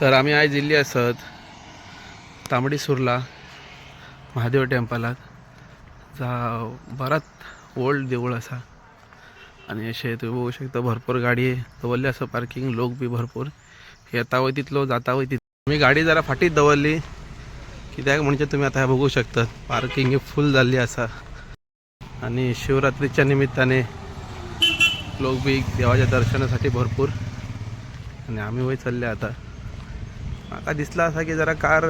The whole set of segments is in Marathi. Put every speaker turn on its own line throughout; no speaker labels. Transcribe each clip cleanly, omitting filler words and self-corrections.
तर आम्ही आज दिल्ली असत तांबडी सुरला महादेव टेम्पलात जा बराच ओल्ड देऊळ असा आणि असे तुम्ही बघू शकता भरपूर गाडी दवरली असं पार्किंग लोक बी भरपूर येता वय तिथलो जाता वय तिथं मी गाडी जरा फाटीत दवरली कित्याक म्हणजे तुम्ही आता बघू शकता पार्किंग फुल झाली असा आणि शिवरात्रीच्या निमित्ताने लोक बी देवाच्या दर्शनासाठी भरपूर आणि आम्ही वय चालले आता माका दिसला असा की जरा कार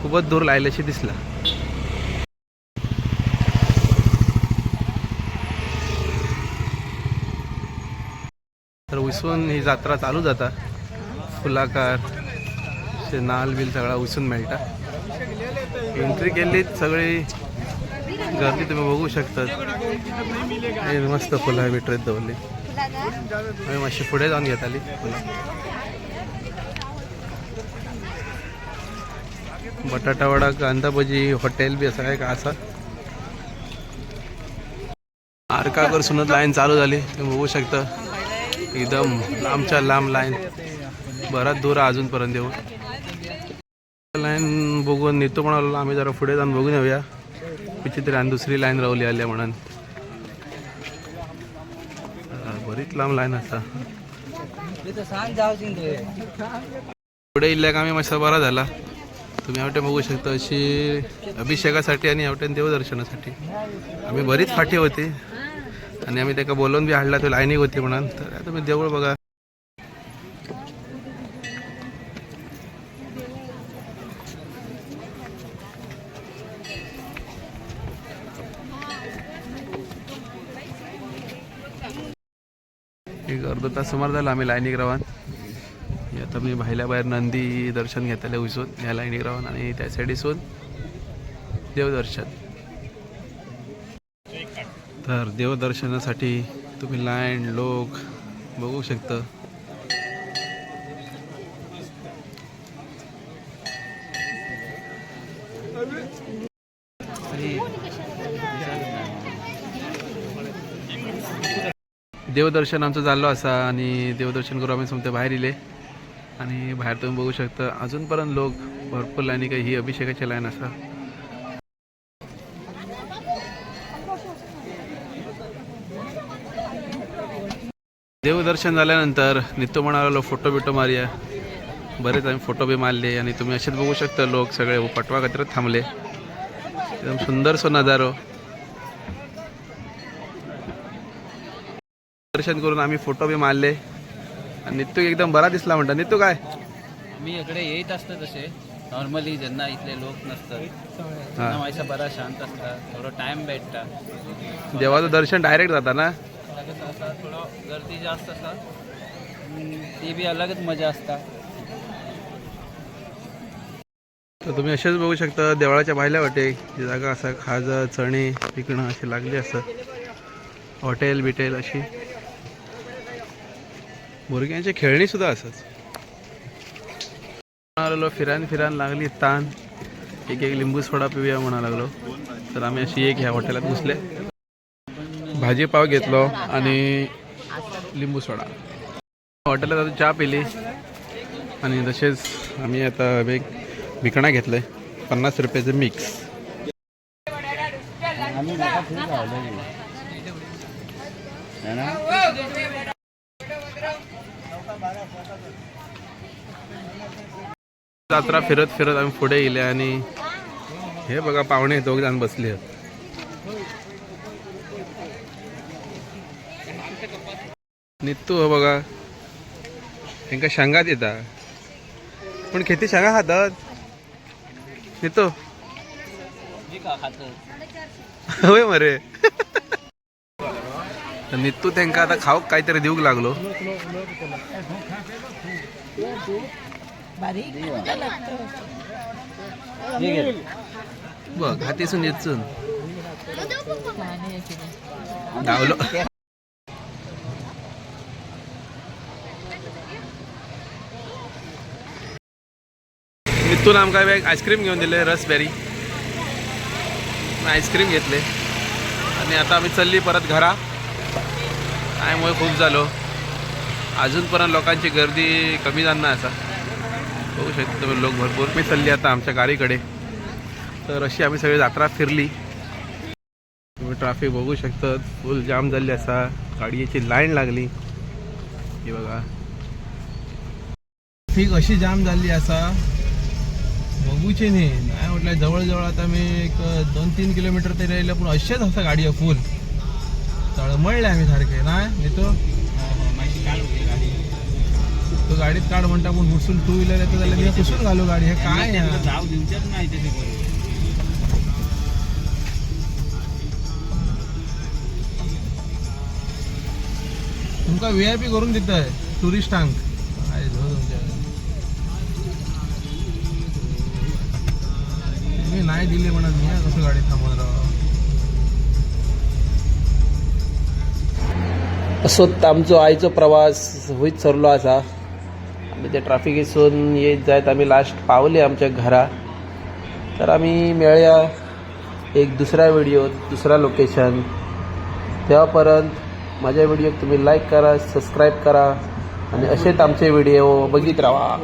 खूपच दूर लायल्याशी दिसला तर उसून ही जात्रा चालू जाता फुलाकार ते नाल बिल सगळा उसून मेळटा एंट्री केली सगळी गर्दी तुम्ही बघू शकता मस्त फुला विटरीत दवरली आम्ही मातशी पुढे जाऊन घेताली बटाटा वडा कांदा भजी हॉटेल बी असं काय का असा आरकाकर सुनत लाईन चालू झाली तुम्ही बघू शकता एकदम लांबच्या लांब लाईन बराच दूर अजूनपर्यंत येऊ लाईन बघून नेतो म्हणालो आम्ही जरा पुढे जाऊन बघून येऊया विचित्र आणि दुसरी लाईन रावली आल्या म्हणून बरीच लांब लाईन असा पुढे इल्ल्याक आम्ही मस्त बरा झाला तुम्ही आवटे बघू शकता अशी अभिषेकासाठी आणि आवटे देवदर्शनासाठी आम्ही बरीच फाटी होती आणि आम्ही त्याला बोलवून बी हाडला तो लाईनिक होती म्हणून तर तुम्ही देऊळ बघा एक अर्धा तास सुमार झाला आम्ही लाईनिक रावान आता मी भायल्या बाहेर नंदी दर्शन घेतले उसून ह्या लाईनिक रावान आणि त्या साईडीसून देवदर्शन तर देवदर्शनासाठी तुम्ही लाईन लोक बघू शकता देवदर्शन आमचं चाललो असा आणि देवदर्शन करून आम्ही समजा बाहेर इले आणि बाहेर तुम्ही बघू शकता अजूनपर्यंत लोक भरपूर लाईनी काही ही अभिषेकाची लाईन असा देवदर्शन झाल्यानंतर नित्तो म्हणालो फोटो बिटो मारूया बरेच आम्ही फोटो बी मारले आणि तुम्ही असेच बघू शकता लोक सगळे पटवा कचऱ्यात थांबले एकदम सुंदरसो नजारो दर्शन करून आम्ही फोटो बी मारले आणि नित्तू एकदम बरा दिसला म्हणता नित्तू काय
मी इकडे येत असतं तसे नॉर्मली ज्यांना इथले लोक नसतात व्हायचा बरा शांत असतात थोडं टाइम भेटता
देवाचं दर्शन डायरेक्ट जाता ना
थोडं गर्दी जास्त असतात ती बी अलगच मजा असता
तर तुम्ही असेच बघू शकता देवळाच्या बाहेल्या वाटे ही जागा असा खाजा चणे विकणं अशी लागली असत हॉटेल बिटेल अशी भुरग्यांची खेळणी सुद्धा असच आलेलो फिरान लागली ताण एक लिंबू सोडा पिऊया म्हणा लागलो तर आम्ही अशी एक ह्या हॉटेलात घुसले भाजी पाव घेतलो आणि लिंबू सोडा हॉटेलात आता चहा पिली आणि तसेच आम्ही आता एक विकणा घेतलंय 50 रुपयाचं मिक्स जात्रा फिरत फिरत आम्ही पुढे गेले आणि हे बघा पाहुणे दोघ जण बसले आहेत नित्तू हो बघा त्यांका शांगात येता पण किती शांगा खातात नित्तू होय मरे नित्तू त्यांका आता खाऊक काहीतरी देऊक लागलो बघ हातीसून येतसून धावलो नित्तून आमकां एक आईस्क्रीम घेऊन दिले रसबेरी आईस्क्रीम घेतले आणि आता आम्ही चल्ली परत घरा टाइम खूप झालो अजूनपर्यंत लोकांची गर्दी कमी जाणार असा बघू शकता तुम्ही लोक भरपूर मी चालली आता आमच्या गाडीकडे. तर अशी आम्ही सगळी यात्रा फिरली. तुम्ही ट्रॅफिक बघू शकता फुल जाम झाली असा गाडीची लाईन लागली. हे बघा ट्रॅफिक अशी जाम झाली असा बघूची नाही म्हटलं. जवळजवळ आता मी एक 2-3 किलोमीटर तरी राहिलं पण असेच असं गाडी आहे फुल तळमळले आम्ही सारखे नाही येतो. तो गाडीत काढ म्हणता पण बुसून 2 व्हीलर येतो त्याला मी कुसून घालू गाडी. हे काय तुमका VIP करून देत आहे टुरिस्टांक. काय तुमच्या तुम्ही नाही दिले म्हणत मी कसं गाडी थांबवत राहा. असोच आमचो आयचो प्रवास होईत सरलो असा आणि ते ट्रॅफिकेसून येत जायत आम्ही लास्ट पावले आमच्या घरा. तर आम्ही मेळया एक दुसऱ्या व्हिडिओ दुसरा लोकेशन. तेव्हापर्यंत माझ्या व्हिडिओक तुम्ही लाईक करा सबस्क्राईब करा आणि असेच आमचे व्हिडिओ बघित राहा.